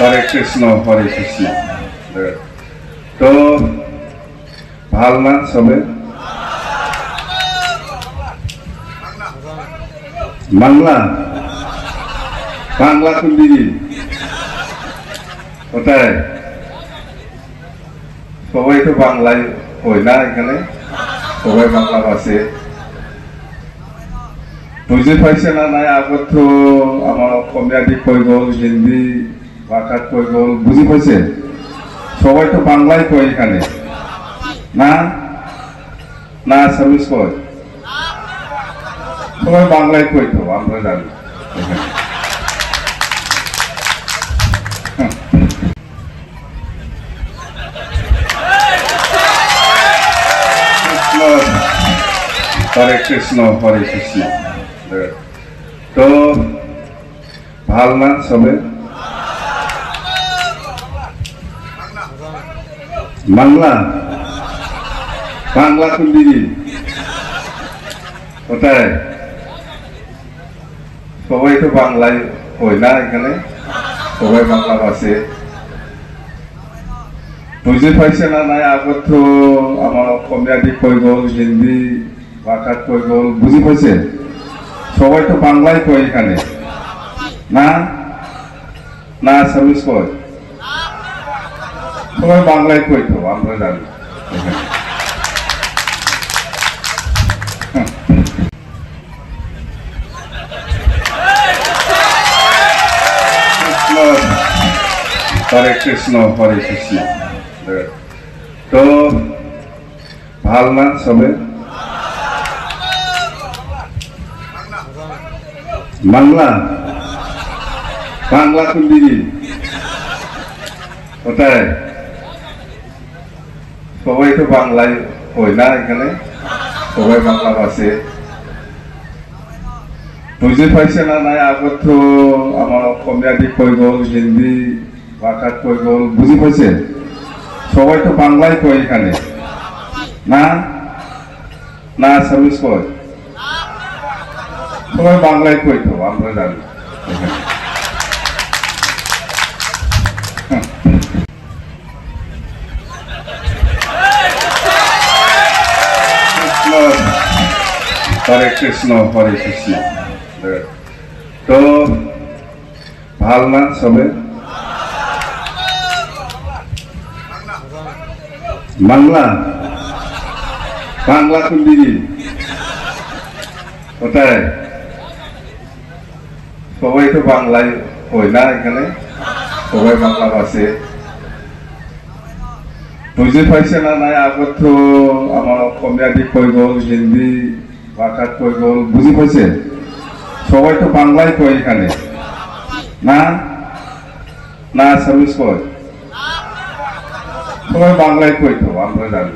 হরে কৃষ্ণ হরে কৃষ্ণ। তো ভাল না সবে? বাংলা বাংলা কোন দিদি কোথায়? সবাই তো বাংলায় হয় না, এখানে সবাই বাংলা ভাষে বুঝি পাইছে না নাই? আগত তো আমার অসমীয়া দি কৈ গ'ল, হিন্দি ভাষাত কৈ গ'ল, বুঝি পাইছে? সবাই তো বাংলাই কয় এখানে, না না আসামিস কয়? সবাই বাংলায় কই, তো আমরা জানি। হরে কৃষ্ণ হরে কৃষ্ণ। তো ভাল না সবে? বাংলা বাংলা কোন দিদি কোথায়? সবাই তো বাংলায় হয় না, এখানে সবাই বাংলা ভাষে বুঝি পাইছে না নাই? আগত তো আমার অসমীয়া দি কৈ গ'ল, হিন্দি ভাষাত কৈ গ'ল, বুঝি পাইছে? সবাই তো বাংলাই কয় এখানে, না না আসামিস কয়? সবাই বাংলায় কই, তো আমরা জানি। হরে কৃষ্ণ হরে কৃষ্ণ। তো ভাল না সবে? বাংলা বাংলা কোন দিদি কোথায়? সবাই তো বাংলায় হয় না, এখানে সবাই বাংলা ভাষে বুঝি পাইছে না নাই? আগত তো আমার অসমীয়া দি কৈ গ'ল, হিন্দি ভাষাত কৈ গ'ল, বুঝি পাইছে? সবাই তো বাংলাই কয় এখানে, না না আসামিস কয়? সবাই বাংলায় কই, তো আমরা জানি। হরে কৃষ্ণ হরে কৃষ্ণ। তো ভাল না সবে? বাংলা বাংলা কোন দিদি কোথায়? সবাই তো বাংলায় হয় না, এখানে সবাই বাংলা ভাষে বুঝি পাইছে না নাই? আগত তো আমার অসমীয়া দি কৈ গ'ল, হিন্দি ভাষাত কৈ গ'ল, বুঝি পাইছে? সবাই তো বাংলাই কয় এখানে, না না আসামিস কয়? সবাই বাংলায় কই, তো আমরা জানি।